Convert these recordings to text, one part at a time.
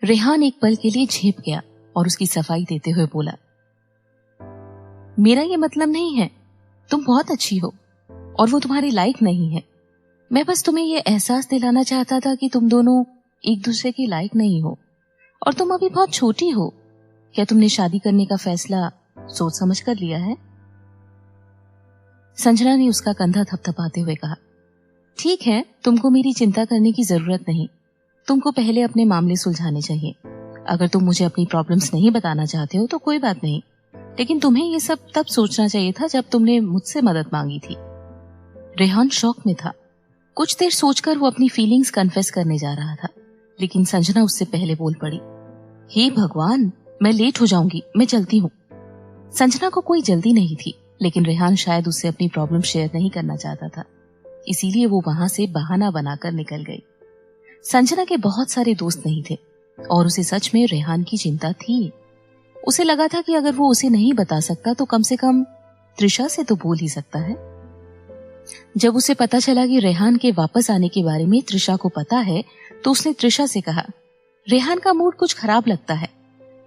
रेहान एक पल के लिए झेप गया और उसकी सफाई देते हुए बोला, मेरा ये मतलब नहीं है, तुम बहुत अच्छी हो और वो तुम्हारे लायक नहीं है। मैं बस तुम्हें ये एहसास दिलाना चाहता था कि तुम दोनों एक दूसरे के लायक नहीं हो और तुम अभी बहुत छोटी हो। क्या तुमने शादी करने का फैसला सोच समझ कर लिया है? संजना ने उसका कंधा थपथपाते हुए कहा, ठीक है, तुमको मेरी चिंता करने की जरूरत नहीं। तुमको पहले अपने मामले सुलझाने चाहिए। अगर तुम मुझे अपनी प्रॉब्लम्स नहीं बताना चाहते हो तो कोई बात नहीं, लेकिन तुम्हें ये सब तब सोचना चाहिए था जब तुमने मुझसे मदद मांगी थी। रेहान शॉक में था। कुछ देर सोचकर वो अपनी फीलिंग्स कन्फेस करने जा रहा था, लेकिन संजना उससे पहले बोल पड़ी, हे भगवान, मैं लेट हो जाऊंगी, मैं चलती हूँ। संजना को कोई जल्दी नहीं थी, लेकिन रेहान शायद उससे अपनी प्रॉब्लम शेयर नहीं करना चाहता था, इसीलिए वो वहां से बहाना बनाकर निकल गई। संजना के बहुत सारे दोस्त नहीं थे और उसे सच में रेहान की चिंता थी। उसे लगा था कि अगर वो उसे नहीं बता सकता तो कम से कम त्रिशा से तो बोल ही सकता है। जब उसे पता चला कि रेहान के वापस आने के बारे में त्रिशा को पता है, तो उसने त्रिशा से कहा, रेहान का मूड कुछ खराब लगता है।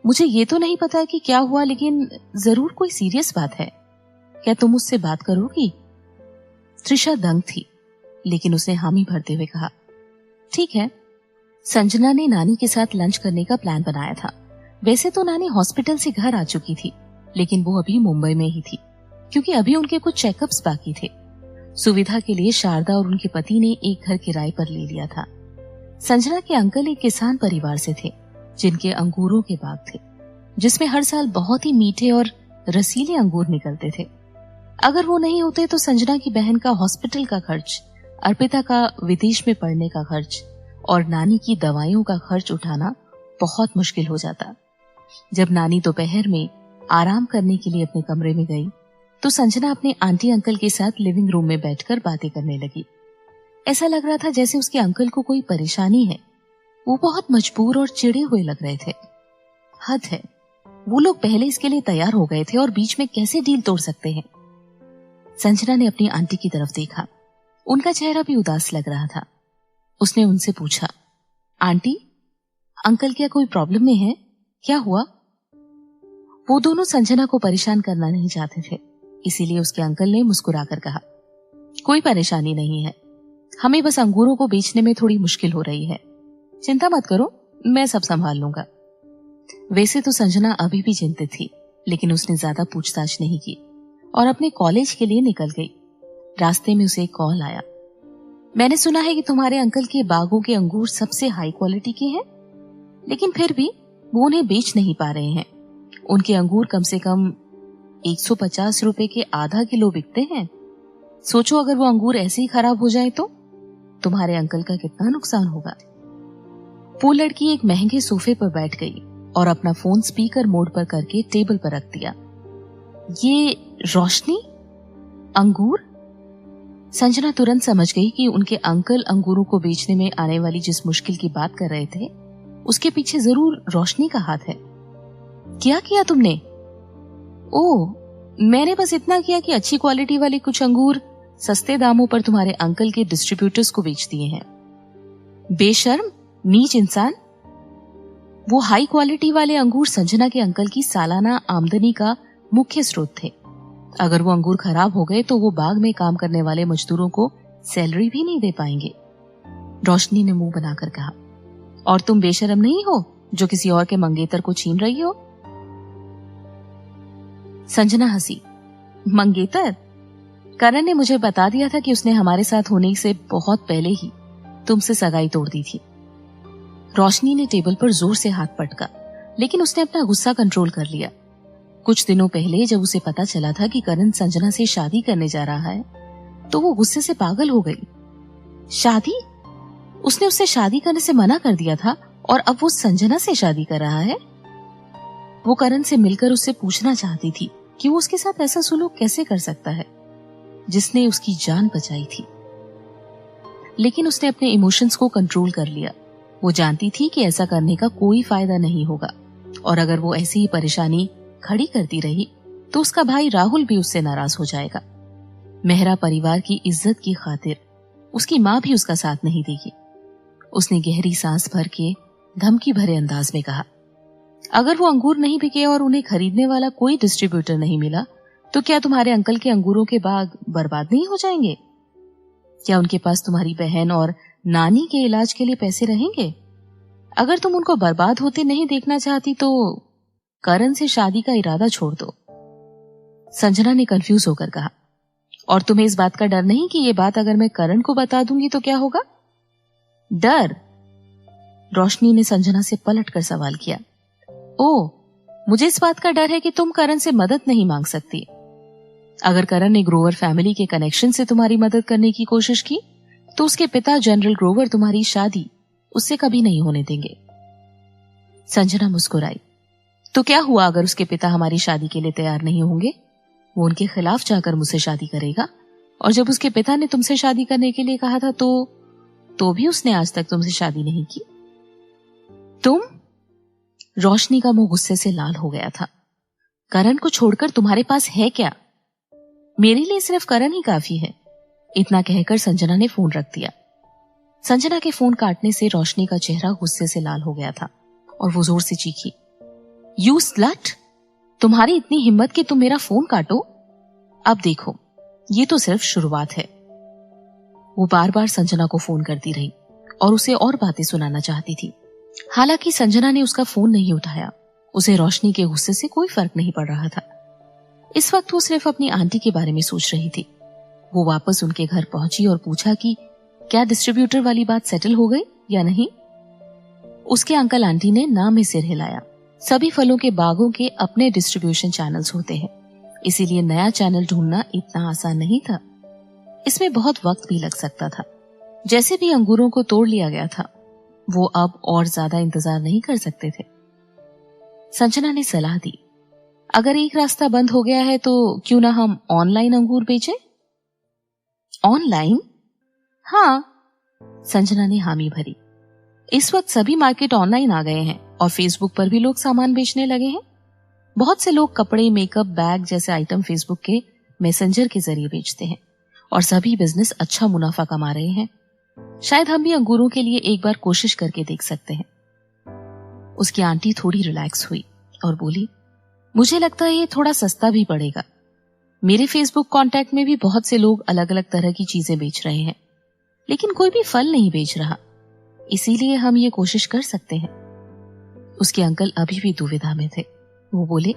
मुझे ये तो नहीं पता कि क्या हुआ, लेकिन जरूर कोई सीरियस बात है। क्या तुम उससे बात करोगी? त्रिशा दंग थी, लेकिन उसने हामी भरते हुए कहा, ठीक है। संजना ने नानी के साथ लंच करने का प्लान बनाया था। वैसे तो नानी हॉस्पिटल से घर आ चुकी थी, लेकिन वो अभी मुंबई में ही थी, क्योंकि अभी उनके कुछ चेकअप्स बाकी थे। सुविधा के लिए शारदा और उनके पति ने एक घर किराए पर ले लिया था। संजना के अंकल एक किसान परिवार से थे, जिनके अंगूरों के बाग थे, जिसमें हर साल बहुत ही मीठे और रसीले अंगूर निकलते थे। अगर वो नहीं होते तो संजना की बहन का हॉस्पिटल का खर्च, अर्पिता का विदेश में पढ़ने का खर्च और नानी की दवाइयों का खर्च उठाना बहुत मुश्किल हो जाता। जब नानी दोपहर में आराम करने के लिए अपने कमरे में गई, तो संजना अपने आंटी अंकल के साथ लिविंग रूम में बैठकर बातें करने लगी। ऐसा लग रहा था जैसे उसके अंकल को कोई परेशानी है। वो बहुत मजबूर और चिढ़े हुए लग रहे थे। हद है, वो लोग पहले इसके लिए तैयार हो गए थे और बीच में कैसे डील तोड़ सकते हैं। संजना ने अपनी आंटी की तरफ देखा। उनका चेहरा भी उदास लग रहा था। उसने उनसे पूछा, आंटी, अंकल क्या कोई प्रॉब्लम में है? क्या हुआ? वो दोनों संजना को परेशान करना नहीं चाहते थे, इसीलिए उसके अंकल ने मुस्कुराकर कहा, कोई परेशानी नहीं है, हमें बस अंगूरों को बेचने में थोड़ी मुश्किल हो रही है। चिंता मत करो, मैं सब संभाल लूंगा। वैसे तो संजना अभी भी चिंतित थी, लेकिन उसने ज्यादा पूछताछ नहीं की और अपने कॉलेज के लिए निकल गई। रास्ते में उसे एक कॉल आया। मैंने सुना है कि तुम्हारे अंकल के बागों के अंगूर सबसे हाई क्वालिटी के हैं, लेकिन फिर भी वो उन्हें बेच नहीं पा रहे हैं। उनके अंगूर कम से कम 150 रुपए के आधा किलो बिकते हैं। सोचो अगर वो अंगूर ऐसे ही खराब हो जाए तो तुम्हारे अंकल का कितना नुकसान होगा। वो लड़की एक महंगे सोफे पर बैठ गई और अपना फोन स्पीकर मोड पर करके टेबल पर रख दिया। ये रोशनी, अंगूर? संजना तुरंत समझ गई कि उनके अंकल अंगूरों को बेचने में आने वाली जिस मुश्किल की बात कर रहे थे, उसके पीछे रोशनी का हाथ है। क्या किया तुमने? ओह, मैंने बस इतना किया कि अच्छी क्वालिटी वाले कुछ अंगूर सस्ते दामों पर तुम्हारे अंकल के डिस्ट्रीब्यूटर्स को बेच दिए हैं। बेशर्म, नीच इंसान। वो हाई क्वालिटी वाले अंगूर संजना के अंकल की सालाना आमदनी का मुख्य स्रोत थे। अगर वो अंगूर खराब हो गए तो वो बाग में काम करने वाले मजदूरों को सैलरी भी नहीं दे पाएंगे। रोशनी ने मुंह बनाकर कहा, और तुम बेशर्म नहीं हो जो किसी और के मंगेतर को छीन रही हो? संजना हंसी। मंगेतर? करण ने मुझे बता दिया था कि उसने हमारे साथ होने से बहुत पहले ही तुमसे सगाई तोड़ दी थी। रोशनी ने टेबल पर जोर से हाथ पटका, लेकिन उसने अपना गुस्सा कंट्रोल कर लिया। कुछ दिनों पहले जब उसे पता चला था कि करण संजना से शादी करने जा रहा है, तो वो गुस्से से पागल हो गई। शादी? उसने उससे शादी करने से मना कर दिया था और अब वो संजना से शादी कर रहा है। वो करण से मिलकर उससे पूछना चाहती थी कि वो उसके साथ ऐसा सुलूक कैसे कर सकता है, जिसने उसकी जान बचाई थी। लेकिन उसने अपने इमोशंस को कंट्रोल कर लिया। वो जानती थी कि ऐसा करने का कोई फायदा नहीं होगा, और अगर वो ऐसी ही परेशानी खड़ी करती रही तो उसका भाई राहुल भी उससे नाराज हो जाएगा। मेहरा परिवार की इज्जत की खातिर उसकी माँ भी उसका साथ नहीं देगी। उसने गहरी सांस भर के धमकी भरे अंदाज में कहा। अगर वो अंगूर नहीं बिके और उन्हें खरीदने वाला कोई डिस्ट्रीब्यूटर नहीं मिला तो क्या तुम्हारे अंकल के अंगूरों के बाग बर्बाद नहीं हो जाएंगे? क्या उनके पास तुम्हारी बहन और नानी के इलाज के लिए पैसे रहेंगे? अगर तुम उनको बर्बाद होते नहीं देखना चाहती तो करण से शादी का इरादा छोड़ दो। संजना ने कंफ्यूज होकर कहा, और तुम्हें इस बात का डर नहीं कि ये बात अगर मैं करण को बता दूंगी तो क्या होगा? डर? रोशनी ने संजना से पलट कर सवाल किया। ओ, मुझे इस बात का डर है कि तुम करण से मदद नहीं मांग सकती। अगर करण ने ग्रोवर फैमिली के कनेक्शन से तुम्हारी मदद करने की कोशिश की तो उसके पिता जनरल ग्रोवर तुम्हारी शादी उससे कभी नहीं होने देंगे। संजना मुस्कुराई। तो क्या हुआ अगर उसके पिता हमारी शादी के लिए तैयार नहीं होंगे? वो उनके खिलाफ जाकर मुझसे शादी करेगा, और जब उसके पिता ने तुमसे शादी करने के लिए कहा था तो भी उसने आज तक तुमसे शादी नहीं की। तुम? रोशनी का मुंह गुस्से से लाल हो गया था। करण को छोड़कर तुम्हारे पास है क्या? मेरे लिए सिर्फ करण ही काफी है। इतना कहकर संजना ने फोन रख दिया। संजना के फोन काटने से रोशनी का चेहरा गुस्से से लाल हो गया था और वो जोर से चीखी, यू स्लट! तुम्हारी इतनी हिम्मत कि तुम मेरा फोन काटो? अब देखो, ये तो सिर्फ शुरुआत है। वो बार बार संजना को फोन करती रही और उसे और बातें सुनाना चाहती थी। हालांकि संजना ने उसका फोन नहीं उठाया। उसे रोशनी के गुस्से से कोई फर्क नहीं पड़ रहा था। इस वक्त वो सिर्फ अपनी आंटी के बारे में सोच रही थी। वो वापस उनके घर पहुंची और पूछा कि क्या डिस्ट्रीब्यूटर वाली बात सेटल हो गई या नहीं। उसके अंकल आंटी ने ना में सिर हिलाया। सभी फलों के बागों के अपने डिस्ट्रीब्यूशन चैनल्स होते हैं, इसीलिए नया चैनल ढूंढना इतना आसान नहीं था। इसमें बहुत वक्त भी लग सकता था। जैसे भी अंगूरों को तोड़ लिया गया था, वो अब और ज्यादा इंतजार नहीं कर सकते थे। संजना ने सलाह दी, अगर एक रास्ता बंद हो गया है तो क्यों ना हम ऑनलाइन अंगूर बेचें? ऑनलाइन? हाँ, संजना ने हामी भरी। इस वक्त सभी मार्केट ऑनलाइन आ गए हैं और फेसबुक पर भी लोग सामान बेचने लगे हैं। बहुत से लोग कपड़े, मेकअप, बैग जैसे आइटम फेसबुक के मैसेंजर के जरिए बेचते हैं और सभी बिजनेस अच्छा मुनाफा कमा रहे हैं। शायद हम भी अंगूरों के लिए एक बार कोशिश करके देख सकते हैं। उसकी आंटी थोड़ी रिलैक्स हुई और बोली, मुझे लगता है ये थोड़ा सस्ता भी पड़ेगा। मेरे फेसबुक कांटेक्ट में भी बहुत से लोग अलग अलग तरह की चीजें बेच रहे हैं, लेकिन कोई भी फल नहीं बेच रहा, इसीलिए हम ये कोशिश कर सकते हैं। उसके अंकल अभी भी दुविधा में थे। वो बोले,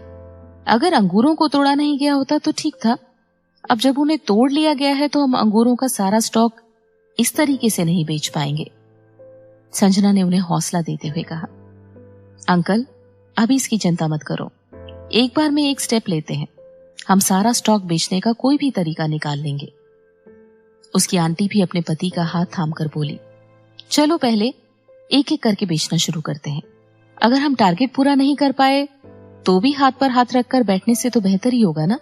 अगर अंगूरों को तोड़ा नहीं गया होता तो ठीक था। अब जब उन्हें तोड़ लिया गया है तो हम अंगूरों का सारा स्टॉक इस तरीके से नहीं बेच पाएंगे। संजना ने उन्हें हौसला देते हुए कहा, अंकल, अभी इसकी चिंता मत करो। एक बार में एक स्टेप लेते हैं। हम सारा स्टॉक बेचने का कोई भी तरीका निकाल लेंगे। उसकी आंटी भी अपने पति का हाथ थामकर बोली, चलो पहले एक एक करके बेचना शुरू करते हैं। अगर हम टारगेट पूरा नहीं कर पाए तो भी हाथ पर हाथ रखकर बैठने से तो बेहतर ही होगा ना।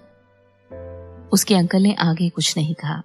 उसके अंकल ने आगे कुछ नहीं कहा।